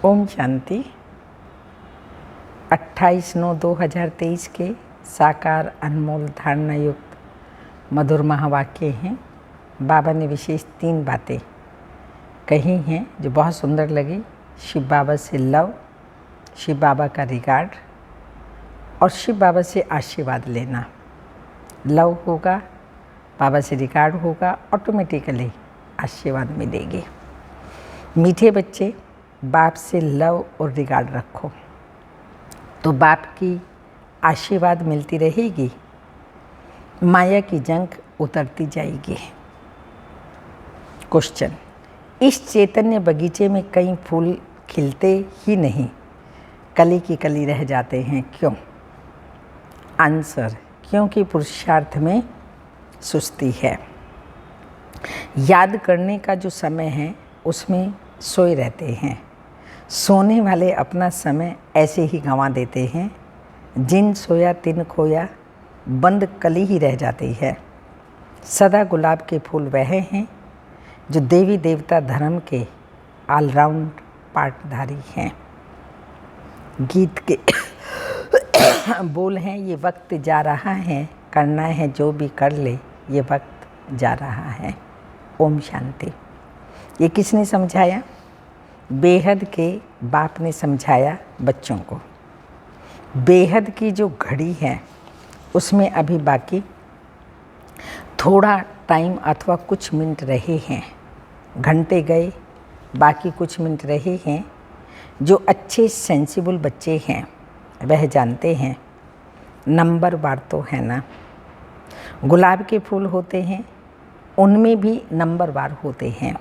ओम शांति। 28/9/2023 के साकार अनमोल धारणा युक्त मधुर महावाक्य हैं। बाबा ने विशेष 3 बातें कही हैं जो बहुत सुंदर लगी। शिव बाबा से लव, शिव बाबा का रिगार्ड और शिव बाबा से आशीर्वाद लेना। लव होगा, बाबा से रिगार्ड होगा, ऑटोमेटिकली आशीर्वाद मिलेगी। मीठे बच्चे, बाप से लव और रिगार्ड रखो तो बाप की आशीर्वाद मिलती रहेगी, माया की जंग उतरती जाएगी। क्वेश्चन: इस चैतन्य बगीचे में कई फूल खिलते ही नहीं, कली की कली रह जाते हैं, क्यों? आंसर: क्योंकि पुरुषार्थ में सुस्ती है। याद करने का जो समय है उसमें सोए रहते हैं। सोने वाले अपना समय ऐसे ही गंवा देते हैं। जिन सोया तिन खोया, बंद कली ही रह जाती है। सदा गुलाब के फूल वह हैं जो देवी देवता धर्म के ऑलराउंड पार्टधारी हैं। गीत के बोल हैं, ये वक्त जा रहा है, करना है जो भी कर ले, ये वक्त जा रहा है। ओम शांति। ये किसने समझाया? बेहद के बाप ने समझाया बच्चों को। बेहद की जो घड़ी है उसमें अभी बाकी थोड़ा टाइम अथवा कुछ मिनट रहे हैं। घंटे गए, बाकी कुछ मिनट रहे हैं। जो अच्छे सेंसिबल बच्चे हैं वह जानते हैं नंबर वार तो है ना। गुलाब के फूल होते हैं, उनमें भी नंबर वार होते हैं।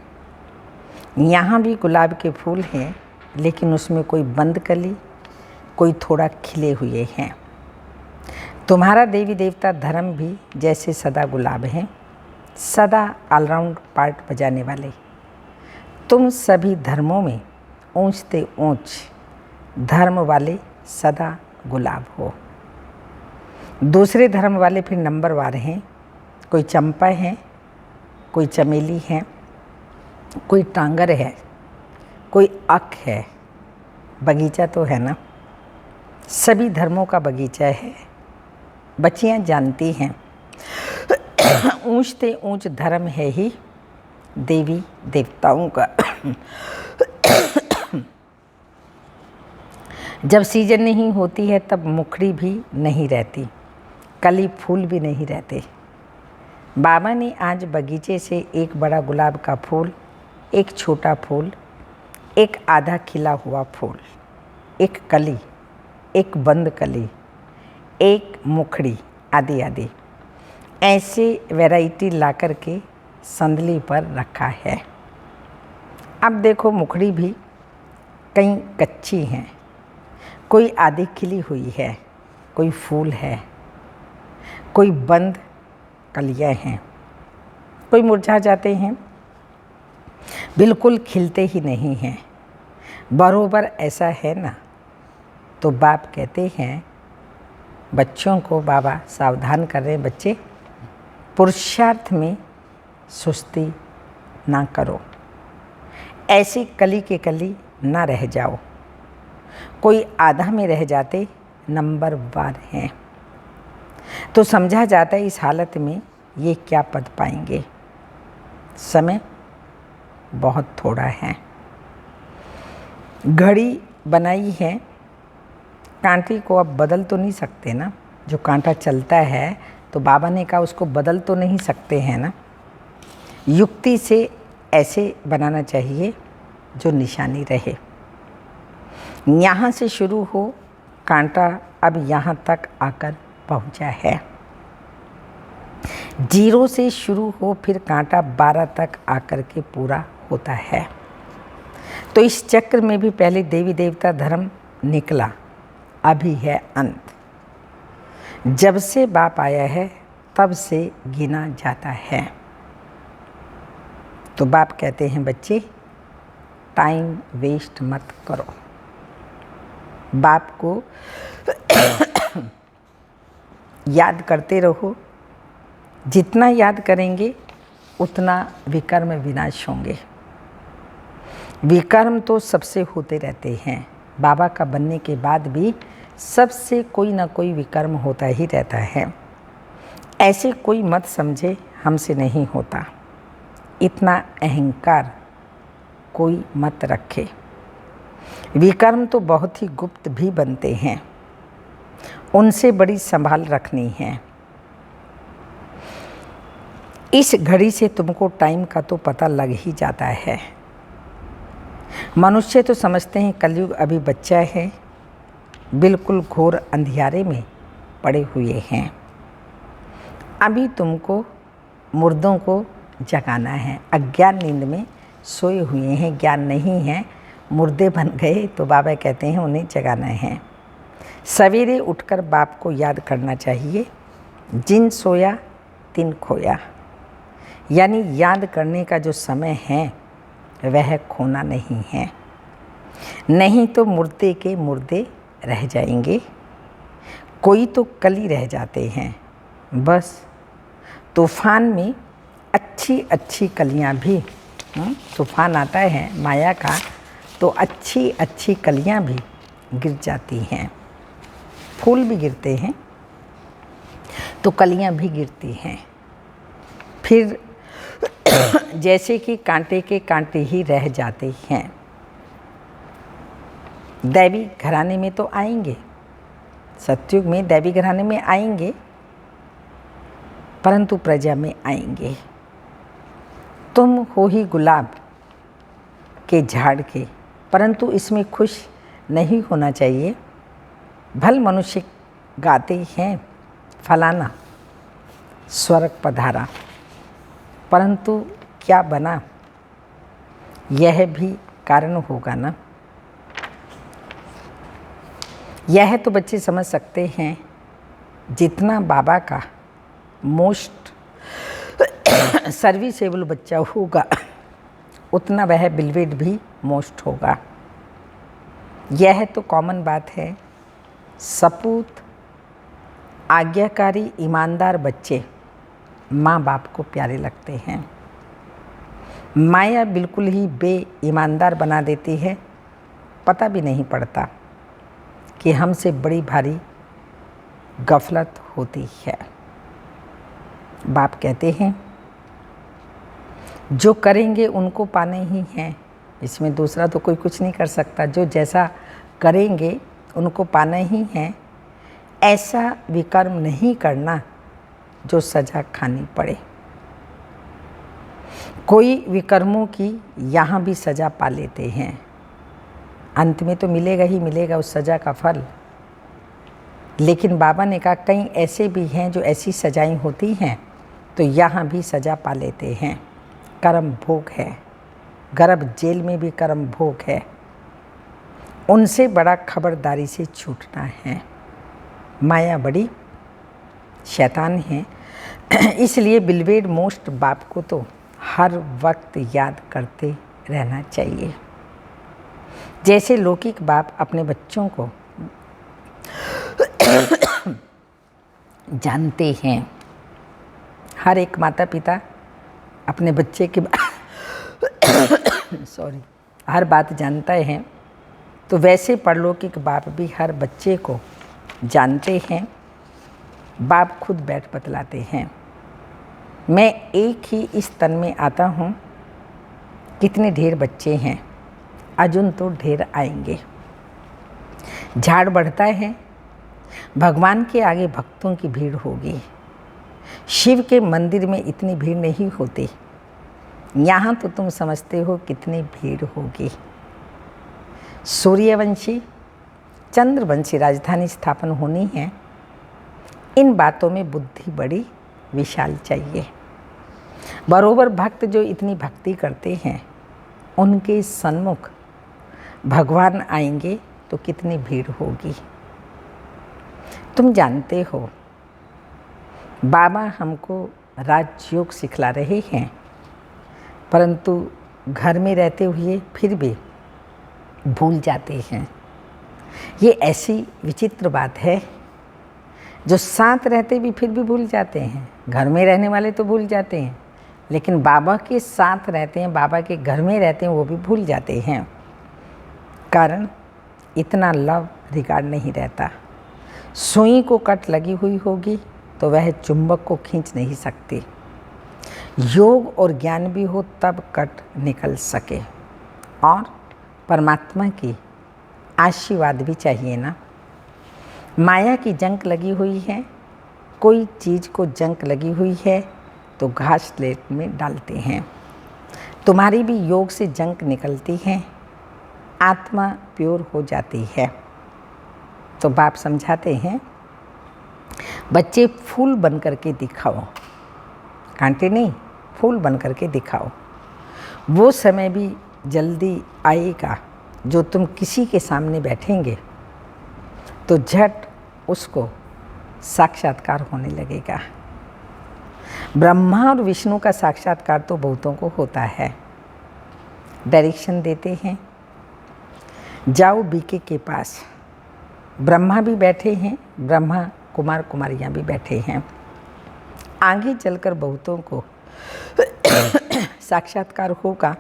यहाँ भी गुलाब के फूल हैं, लेकिन उसमें कोई बंद कली, कोई थोड़ा खिले हुए हैं। तुम्हारा देवी देवता धर्म भी जैसे सदा गुलाब हैं, सदा ऑलराउंड पार्ट बजाने वाले। तुम सभी धर्मों में ऊंचते ऊंच धर्म वाले सदा गुलाब हो। दूसरे धर्म वाले फिर नंबर वार हैं। कोई चंपा है, कोई चमेली है, कोई टांगर है, कोई अक है। बगीचा तो है ना, सभी धर्मों का बगीचा है। बच्चियां जानती हैं ऊंचते ऊंच धर्म है ही देवी देवताओं का। जब सीजन नहीं होती है तब मुखड़ी भी नहीं रहती, कली फूल भी नहीं रहते। बाबा ने आज बगीचे से एक बड़ा गुलाब का फूल, एक छोटा फूल, एक आधा खिला हुआ फूल, एक कली, एक बंद कली, एक मुखड़ी आदि आदि ऐसे वैरायटी ला कर के संदली पर रखा है। अब देखो, मुखड़ी भी कई कच्ची हैं, कोई आधी खिली हुई है, कोई फूल है, कोई बंद कलियां हैं, कोई मुरझा जाते हैं, बिल्कुल खिलते ही नहीं हैं। बरोबर ऐसा है ना। तो बाप कहते हैं बच्चों को, बाबा सावधान कर रहे हैं, बच्चे पुरुषार्थ में सुस्ती ना करो, ऐसी कली के कली ना रह जाओ। कोई आधा में रह जाते नंबर वार हैं, तो समझा जाता है इस हालत में ये क्या पद पाएंगे। समय बहुत थोड़ा है। घड़ी बनाई है, कांटे को अब बदल तो नहीं सकते ना। जो कांटा चलता है तो बाबा ने कहा उसको बदल तो नहीं सकते हैं ना। युक्ति से ऐसे बनाना चाहिए जो निशानी रहे। यहाँ से शुरू हो कांटा, अब यहाँ तक आकर पहुँचा है। 0 से शुरू हो, फिर कांटा 12 तक आकर के पूरा होता है। तो इस चक्र में भी पहले देवी देवता धर्म निकला, अभी है अंत। जब से बाप आया है तब से गिना जाता है। तो बाप कहते हैं बच्चे टाइम वेस्ट मत करो। बाप को याद करते रहो। जितना याद करेंगे उतना विकर्म विनाश होंगे। विकर्म तो सबसे होते रहते हैं। बाबा का बनने के बाद भी सबसे कोई ना कोई विकर्म होता ही रहता है। ऐसे कोई मत समझे हमसे नहीं होता, इतना अहंकार कोई मत रखे। विकर्म तो बहुत ही गुप्त भी बनते हैं, उनसे बड़ी संभाल रखनी है। इस घड़ी से तुमको टाइम का तो पता लग ही जाता है। मनुष्य तो समझते हैं कलयुग अभी बच्चा है, बिल्कुल घोर अंधियारे में पड़े हुए हैं। अभी तुमको मुर्दों को जगाना है। अज्ञान नींद में सोए हुए हैं, ज्ञान नहीं है, मुर्दे बन गए, तो बाबा कहते हैं उन्हें जगाना है। सवेरे उठकर बाप को याद करना चाहिए। जिन सोया तिन खोया, यानी याद करने का जो समय है वह खोना नहीं है, नहीं तो मुर्दे के मुर्दे रह जाएंगे। कोई तो कली रह जाते हैं, बस तूफान में अच्छी अच्छी कलियां भी, तूफान आता है माया का तो अच्छी अच्छी कलियां भी गिर जाती हैं। फूल भी गिरते हैं तो कलियां भी गिरती हैं। फिर जैसे कि कांटे के कांटे ही रह जाते हैं। दैवी घराने में तो आएंगे, सतयुग में दैवी घराने में आएंगे, परंतु प्रजा में आएंगे। तुम हो ही गुलाब के झाड़ के, परंतु इसमें खुश नहीं होना चाहिए। भल मनुष्य गाते हैं फलाना स्वर्ग पधारा, परंतु क्या बना यह भी कारण होगा ना। यह तो बच्चे समझ सकते हैं, जितना बाबा का मोस्ट सर्विसेबल बच्चा होगा उतना वह बिलवेड भी मोस्ट होगा। यह तो कॉमन बात है। सपूत आज्ञाकारी ईमानदार बच्चे माँ बाप को प्यारे लगते हैं। माया बिल्कुल ही बेईमानदार बना देती है, पता भी नहीं पड़ता कि हमसे बड़ी भारी गफलत होती है। बाप कहते हैं जो करेंगे उनको पाने ही हैं, इसमें दूसरा तो कोई कुछ नहीं कर सकता। जो जैसा करेंगे उनको पाना ही है। ऐसा विकर्म नहीं करना जो सजा खानी पड़े। कोई विकर्मों की यहाँ भी सजा पा लेते हैं, अंत में तो मिलेगा ही मिलेगा उस सजा का फल। लेकिन बाबा ने कहा कई ऐसे भी हैं जो ऐसी सजाएं होती हैं तो यहाँ भी सजा पा लेते हैं। कर्म भोग है, गर्भ जेल में भी कर्म भोग है। उनसे बड़ा खबरदारी से छूटना है। माया बड़ी शैतान है, इसलिए बिलवेड मोस्ट बाप को तो हर वक्त याद करते रहना चाहिए। जैसे लौकिक बाप अपने बच्चों को जानते हैं, हर एक माता पिता अपने बच्चे के हर बात जानता है, तो वैसे परलौकिक बाप भी हर बच्चे को जानते हैं। बाप खुद बैठ बतलाते हैं, मैं एक ही इस तन में आता हूँ, कितने ढेर बच्चे हैं, अजुन तो ढेर आएंगे। झाड़ बढ़ता है, भगवान के आगे भक्तों की भीड़ होगी। शिव के मंदिर में इतनी भीड़ नहीं होती, यहाँ तो तुम समझते हो कितनी भीड़ होगी। सूर्यवंशी चंद्रवंशी राजधानी स्थापन होनी है। इन बातों में बुद्धि बड़ी विशाल चाहिए। बरोबर भक्त जो इतनी भक्ति करते हैं उनके सन्मुख भगवान आएंगे तो कितनी भीड़ होगी। तुम जानते हो बाबा हमको राजयोग सिखला रहे हैं, परंतु घर में रहते हुए फिर भी भूल जाते हैं। ये ऐसी विचित्र बात है, जो साथ रहते भी फिर भी भूल जाते हैं। घर में रहने वाले तो भूल जाते हैं, लेकिन बाबा के साथ रहते हैं, बाबा के घर में रहते हैं, वो भी भूल जाते हैं। कारण इतना लव रिगार्ड नहीं रहता। सुई को कट लगी हुई होगी तो वह चुंबक को खींच नहीं सकती। योग और ज्ञान भी हो तब कट निकल सके। और परमात्मा की आशीर्वाद भी चाहिए ना। माया की जंक लगी हुई है, कोई चीज़ को जंक लगी हुई है तो घास लेट में डालते हैं। तुम्हारी भी योग से जंक निकलती है, आत्मा प्योर हो जाती है। तो बाप समझाते हैं, बच्चे फूल बन करके दिखाओ, कांटे नहीं, फूल बन करके दिखाओ। वो समय भी जल्दी आएगा जो तुम किसी के सामने बैठेंगे तो झट उसको साक्षात्कार होने लगेगा। ब्रह्मा और विष्णु का साक्षात्कार तो बहुतों को होता है। डायरेक्शन देते हैं, जाओ बीके के पास। ब्रह्मा भी बैठे हैं, ब्रह्मा कुमार कुमारियाँ भी बैठे हैं। आगे चलकर बहुतों को साक्षात्कार होगा।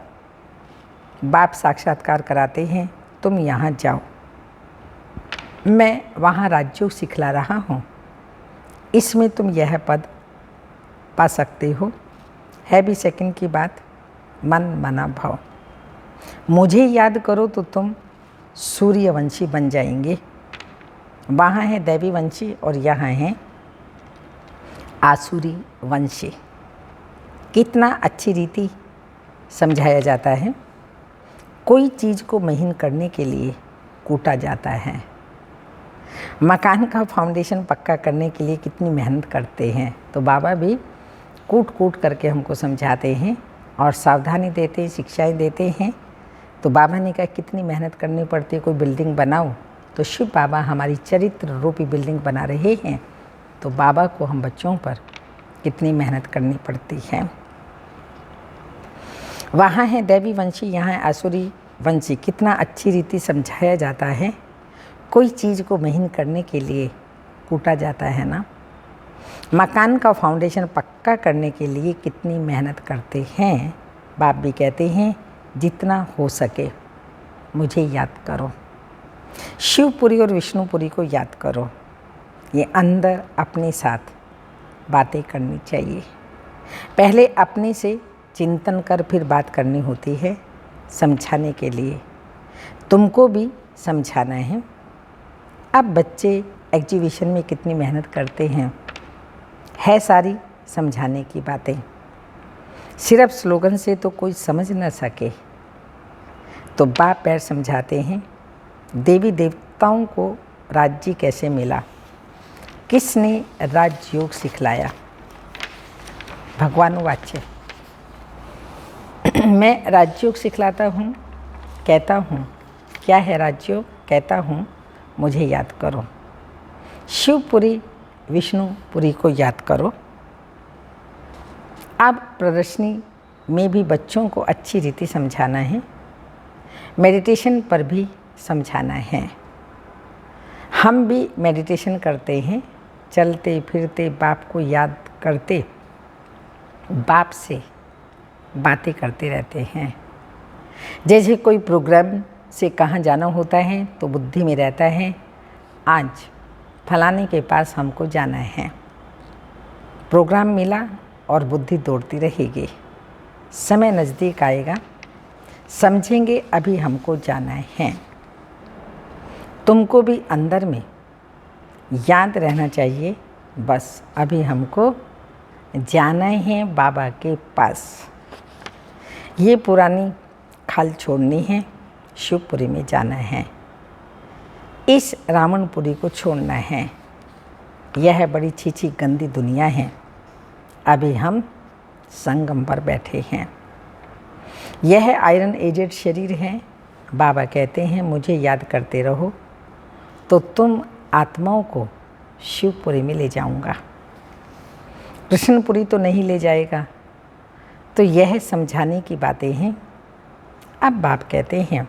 बाप साक्षात्कार कराते हैं, तुम यहाँ जाओ, मैं वहाँ राजयोग सिखला रहा हूँ, इसमें तुम यह पद पा सकते हो। है भी सेकंड की बात, मन मना भाव। मुझे याद करो तो तुम सूर्यवंशी बन जाएंगे। वहाँ है दैवी वंशी और यहाँ है आसुरी वंशी। कितना अच्छी रीति समझाया जाता है। कोई चीज़ को महीन करने के लिए कूटा जाता है। मकान का फाउंडेशन पक्का करने के लिए कितनी मेहनत करते हैं, तो बाबा भी कूट कूट करके हमको समझाते हैं और सावधानी देते हैं, शिक्षाएं देते हैं। तो बाबा ने कहा कितनी मेहनत करनी पड़ती है, कोई बिल्डिंग बनाओ, तो शिव बाबा हमारी चरित्र रूपी बिल्डिंग बना रहे हैं। तो बाबा को हम बच्चों पर कितनी मेहनत करनी पड़ती है। वहाँ है दैवी वंशी, यहाँ है आसुरी वंशी। कितना अच्छी रीति समझाया जाता है। कोई चीज़ को महीन करने के लिए कूटा जाता है ना। मकान का फाउंडेशन पक्का करने के लिए कितनी मेहनत करते हैं। बाप भी कहते हैं जितना हो सके मुझे याद करो, शिवपुरी और विष्णुपुरी को याद करो। ये अंदर अपने साथ बातें करनी चाहिए। पहले अपने से चिंतन कर फिर बात करनी होती है, समझाने के लिए। तुमको भी समझाना है। अब बच्चे एग्जीबिशन में कितनी मेहनत करते हैं, है सारी समझाने की बातें। सिर्फ स्लोगन से तो कोई समझ न सके, तो बाप पैर समझाते हैं। देवी देवताओं को राज्य कैसे मिला, किसने राजयोग सिखलाया। भगवान वाच्य, मैं राजयोग सिखलाता हूँ, कहता हूँ क्या है राजयोग, कहता हूँ मुझे याद करो। शिवपुरी विष्णुपुरी को याद करो। अब प्रदर्शनी में भी बच्चों को अच्छी रीति समझाना है, मेडिटेशन पर भी समझाना है। हम भी मेडिटेशन करते हैं, चलते फिरते बाप को याद करते, बाप से बातें करते रहते हैं। जैसे कोई प्रोग्राम से कहाँ जाना होता है तो बुद्धि में रहता है आज फलाने के पास हमको जाना है। प्रोग्राम मिला और बुद्धि दौड़ती रहेगी। समय नज़दीक आएगा, समझेंगे अभी हमको जाना है। तुमको भी अंदर में याद रहना चाहिए, बस अभी हमको जाना है बाबा के पास। ये पुरानी खाल छोड़नी है, शिवपुरी में जाना है। इस रावणपुरी को छोड़ना है। यह बड़ी छीछी गंदी दुनिया है। अभी हम संगम पर बैठे हैं। यह आयरन एजेड शरीर है। बाबा कहते हैं मुझे याद करते रहो तो तुम आत्माओं को शिवपुरी में ले जाऊंगा। कृष्णपुरी तो नहीं ले जाएगा। तो यह समझाने की बातें हैं। अब बाप कहते हैं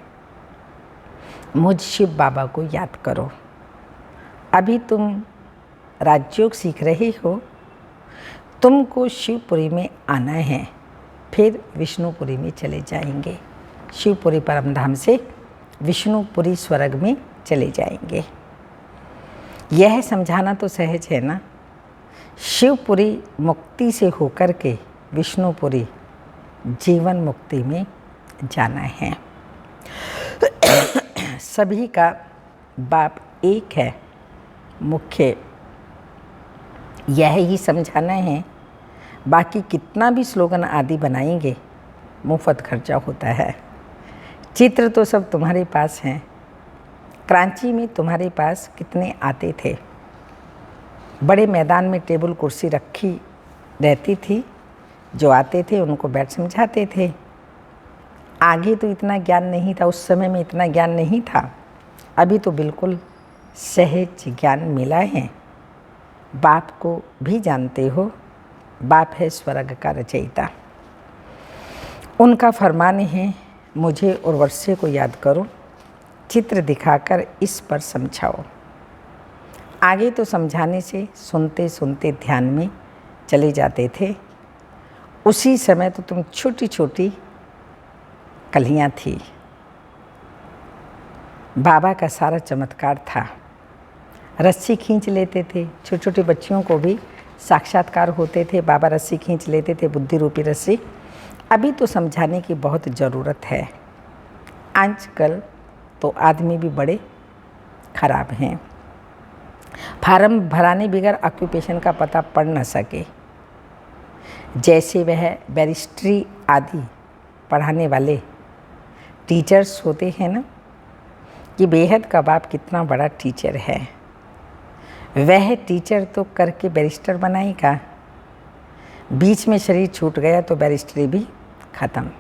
मुझ शिव बाबा को याद करो। अभी तुम राजयोग सीख रहे हो, तुमको शिवपुरी में आना है। फिर विष्णुपुरी में चले जाएंगे। शिवपुरी परमधाम से विष्णुपुरी स्वर्ग में चले जाएंगे। यह समझाना तो सहज है ना। शिवपुरी मुक्ति से होकर के विष्णुपुरी जीवन मुक्ति में जाना है। सभी का बाप एक है। मुख्य यह ही समझाना है। बाकी कितना भी स्लोगन आदि बनाएंगे मुफ्त खर्चा होता है। चित्र तो सब तुम्हारे पास हैं। कराची में तुम्हारे पास कितने आते थे। बड़े मैदान में टेबल कुर्सी रखी रहती थी। जो आते थे उनको बैठ समझाते थे। आगे तो इतना ज्ञान नहीं था, उस समय में इतना ज्ञान नहीं था। अभी तो बिल्कुल सहज ज्ञान मिला है। बाप को भी जानते हो। बाप है स्वर्ग का रचयिता। उनका फरमान है, मुझे और वर्षे को याद करो, चित्र दिखाकर इस पर समझाओ। आगे तो समझाने से सुनते सुनते ध्यान में चले जाते थे। उसी समय तो तुम छोटी छोटी कलियां थी। बाबा का सारा चमत्कार था। रस्सी खींच लेते थे। छोटे छोटे बच्चियों को भी साक्षात्कार होते थे। बाबा रस्सी खींच लेते थे, बुद्धि रूपी रस्सी। अभी तो समझाने की बहुत ज़रूरत है। आजकल तो आदमी भी बड़े खराब हैं। फार्म भराने बगैर ऑक्यूपेशन का पता पड़ न सके। जैसे वह बैरिस्ट्री आदि पढ़ाने वाले टीचर्स होते हैं ना, कि बेहद का बाप कितना बड़ा टीचर है। वह टीचर तो करके बैरिस्टर बनाएगा। बीच में शरीर छूट गया तो बैरिस्ट्री भी ख़त्म।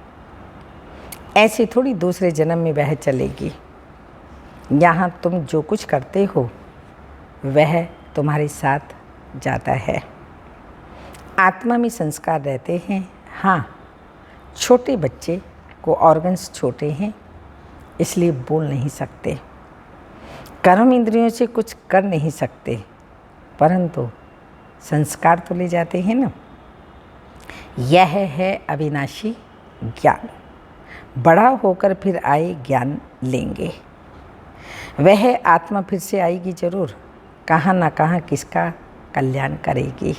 ऐसे थोड़ी दूसरे जन्म में वह चलेगी। यहाँ तुम जो कुछ करते हो वह तुम्हारे साथ जाता है। आत्मा में संस्कार रहते हैं। हाँ, छोटे बच्चे को ऑर्गन्स छोटे हैं, इसलिए बोल नहीं सकते। कर्म इंद्रियों से कुछ कर नहीं सकते, परंतु संस्कार तो ले जाते हैं ना। यह है अविनाशी ज्ञान। बड़ा होकर फिर आए ज्ञान लेंगे। वह आत्मा फिर से आएगी जरूर। कहाँ ना कहाँ किसका कल्याण करेगी।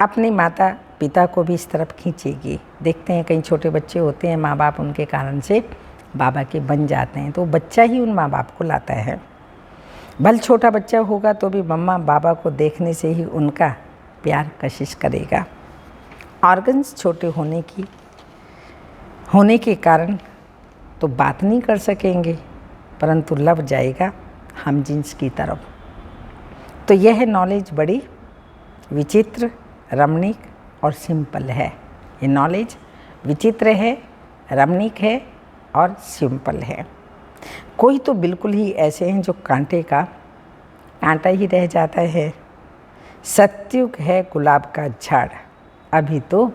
अपने माता पिता को भी इस तरफ खींचेगी। देखते हैं कई छोटे बच्चे होते हैं, माँ बाप उनके कारण से बाबा के बन जाते हैं, तो बच्चा ही उन माँ बाप को लाता है। भले छोटा बच्चा होगा तो भी मम्मा बाबा को देखने से ही उनका प्यार कशिश करेगा। ऑर्गन्स छोटे होने के कारण तो बात नहीं कर सकेंगे, परंतु लव जाएगा हम जिन्स की तरफ। तो यह नॉलेज बड़ी विचित्र, रमणीक और सिंपल है। ये नॉलेज विचित्र है, रमणीक है और सिंपल है। कोई तो बिल्कुल ही ऐसे हैं जो कांटे का कांटा ही रह जाता है। सत्युग है गुलाब का झाड़, अभी तो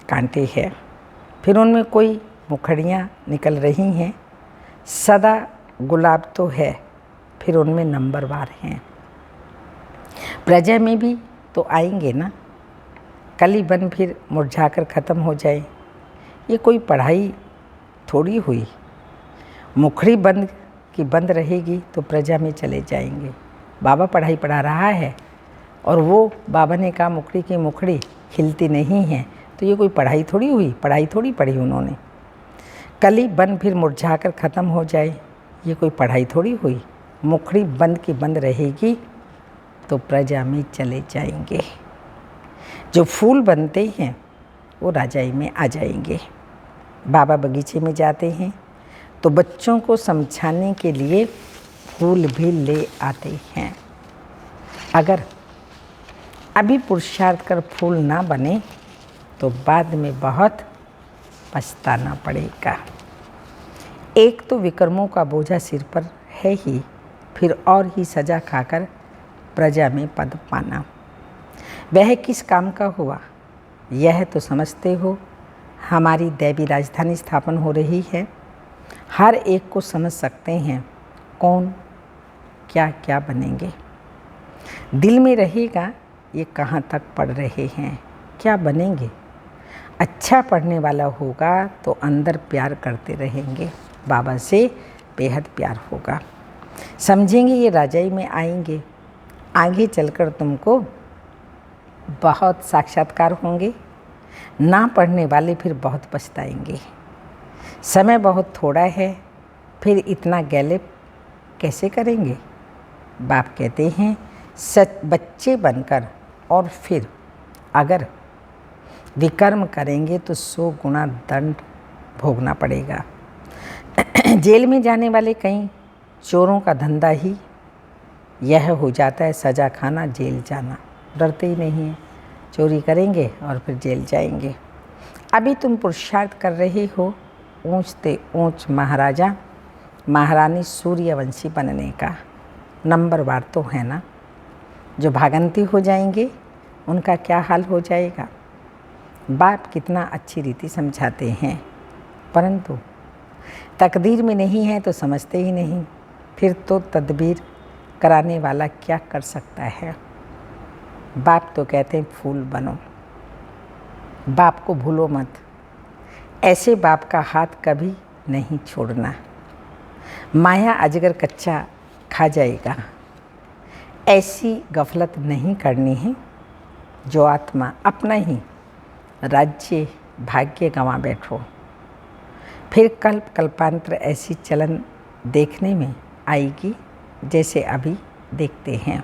कांटे हैं। फिर उनमें कोई मुखड़ियाँ निकल रही हैं। सदा गुलाब तो है, फिर उनमें नंबरवार हैं। प्रजा में भी तो आएंगे ना। कली बन फिर मुरझाकर ख़त्म हो जाए, ये कोई पढ़ाई थोड़ी हुई। मुखड़ी बंद की बंद रहेगी तो प्रजा में चले जाएंगे। बाबा पढ़ाई पढ़ा रहा है और वो बाबा ने कहा मुखड़ी की मुखड़ी खिलती नहीं है, तो ये कोई पढ़ाई थोड़ी हुई, पढ़ाई थोड़ी पढ़ी उन्होंने। कली बन फिर मुरझाकर ख़त्म हो जाए, ये कोई पढ़ाई थोड़ी हुई। मुखड़ी बंद की बंद रहेगी तो प्रजा में चले जाएंगे। जो फूल बनते हैं वो राजाई में आ जाएंगे। बाबा बगीचे में जाते हैं तो बच्चों को समझाने के लिए फूल भी ले आते हैं। अगर अभी पुरुषार्थ कर फूल ना बने तो बाद में बहुत पछताना पड़ेगा। एक तो विक्रमों का बोझा सिर पर है ही, फिर और ही सजा खाकर प्रजा में पद पाना। वह किस काम का हुआ यह तो समझते हो। हमारी दैवी राजधानी स्थापन हो रही है। हर एक को समझ सकते हैं कौन क्या क्या बनेंगे। दिल में रहेगा ये कहाँ तक पढ़ रहे हैं, क्या बनेंगे। अच्छा पढ़ने वाला होगा तो अंदर प्यार करते रहेंगे, बाबा से बेहद प्यार होगा। समझेंगे ये राजाई में आएंगे, आगे चलकर तुमको बहुत साक्षात्कार होंगे। ना पढ़ने वाले फिर बहुत पछताएंगे। समय बहुत थोड़ा है, फिर इतना गैलेप कैसे करेंगे। बाप कहते हैं सच बच्चे बनकर और फिर अगर विकर्म करेंगे तो 100 गुना दंड भोगना पड़ेगा। जेल में जाने वाले कई चोरों का धंधा ही यह हो जाता है, सज़ा खाना, जेल जाना। डरते ही नहीं हैं, चोरी करेंगे और फिर जेल जाएंगे। अभी तुम पुरुषार्थ कर रहे हो ऊंच से ऊंच महाराजा महारानी सूर्यवंशी बनने का। नंबरवार तो है ना, जो भागंती हो जाएंगे उनका क्या हाल हो जाएगा। बाप कितना अच्छी रीति समझाते हैं, परंतु तकदीर में नहीं है तो समझते ही नहीं। फिर तो तदबीर कराने वाला क्या कर सकता है। बाप तो कहते हैं फूल बनो, बाप को भूलो मत। ऐसे बाप का हाथ कभी नहीं छोड़ना। माया अजगर कच्चा खा जाएगा, ऐसी गफलत नहीं करनी है। जो आत्मा अपना ही राज्य भाग्य गंवा बैठो, फिर कल्प कल्पांतर ऐसी चलन देखने में आएगी जैसे अभी देखते हैं।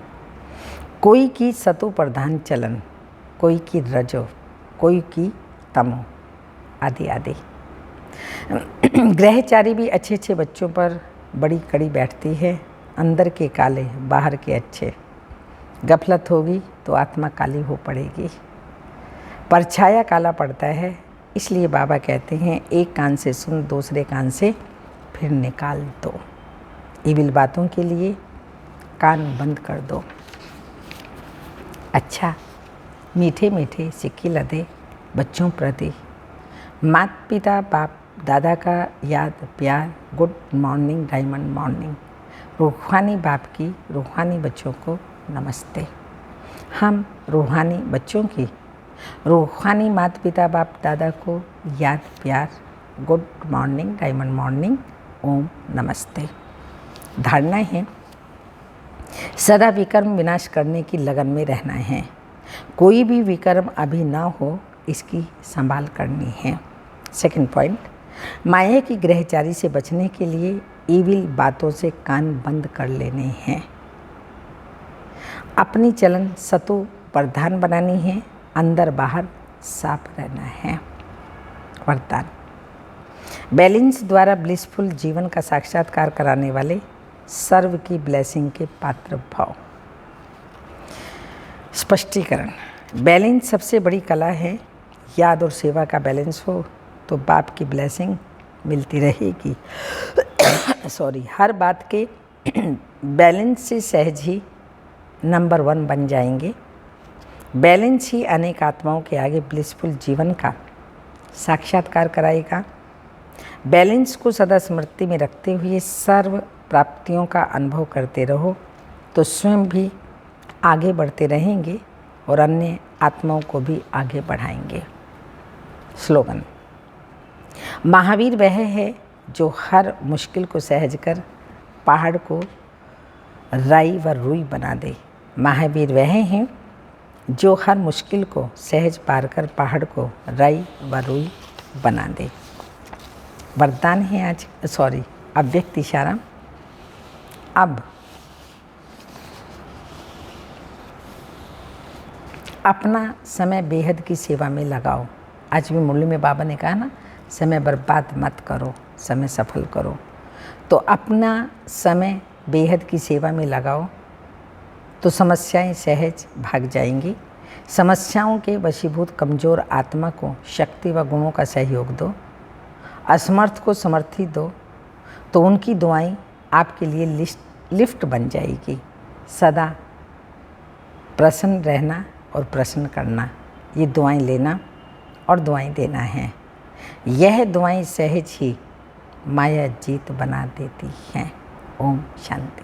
कोई की सतो प्रधान चलन, कोई की रजो, कोई की तमो, आदि आदि। ग्रहचारी भी अच्छे अच्छे बच्चों पर बड़ी कड़ी बैठती है, अंदर के काले बाहर के अच्छे। गफलत होगी तो आत्मा काली हो पड़ेगी। परछाया काला पड़ता है, इसलिए बाबा कहते हैं एक कान से सुन, दूसरे कान से फिर निकाल दो। इविल बातों के लिए कान बंद कर दो। अच्छा, मीठे मीठे सिक्के लदे बच्चों प्रति माता पिता बाप दादा का याद प्यार, गुड मॉर्निंग डायमंड मॉर्निंग। रूहानी बाप की रूहानी बच्चों को नमस्ते। हम रूहानी बच्चों की रूहानी माता पिता बाप दादा को याद प्यार, गुड मॉर्निंग डायमंड मॉर्निंग, ओम नमस्ते। धारणा है सदा विकर्म विनाश करने की लगन में रहना है। कोई भी विकर्म अभी ना हो, इसकी संभाल करनी है। सेकंड पॉइंट, माया की ग्रहचारी से बचने के लिए ईविल बातों से कान बंद कर लेने हैं। अपनी चलन सतो प्रधान बनानी है, अंदर बाहर साफ रहना है। वरदान, बैलेंस द्वारा ब्लिसफुल जीवन का साक्षात्कार कराने वाले सर्व की ब्लेसिंग के पात्र भाव। स्पष्टीकरण, बैलेंस सबसे बड़ी कला है। याद और सेवा का बैलेंस हो तो बाप की ब्लेसिंग मिलती रहेगी। हर बात के बैलेंस से सहज ही नंबर 1 बन जाएंगे। बैलेंस ही अनेक आत्माओं के आगे ब्लिसफुल जीवन का साक्षात्कार कराएगा। बैलेंस को सदा स्मृति में रखते हुए सर्व प्राप्तियों का अनुभव करते रहो तो स्वयं भी आगे बढ़ते रहेंगे और अन्य आत्माओं को भी आगे बढ़ाएंगे। स्लोगन, महावीर वह है जो हर मुश्किल को सहज कर पहाड़ को राई व रुई बना दे। महावीर वह हैं जो हर मुश्किल को सहज पार कर पहाड़ को राई व रुई बना दे। वरदान है आज अव्यक्त इशारा। अब अपना समय बेहद की सेवा में लगाओ। आज भी मुरली में बाबा ने कहा ना, समय बर्बाद मत करो, समय सफल करो। तो अपना समय बेहद की सेवा में लगाओ तो समस्याएं सहज भाग जाएंगी। समस्याओं के वशीभूत कमज़ोर आत्मा को शक्ति व गुणों का सहयोग दो। असमर्थ को समर्थी दो तो उनकी दुआएं आपके लिए लिफ्ट बन जाएगी। सदा प्रसन्न रहना और प्रसन्न करना, ये दुआएं लेना और दुआएं देना है। यह दुआएं सहज ही माया जीत बना देती हैं। ओम शांति।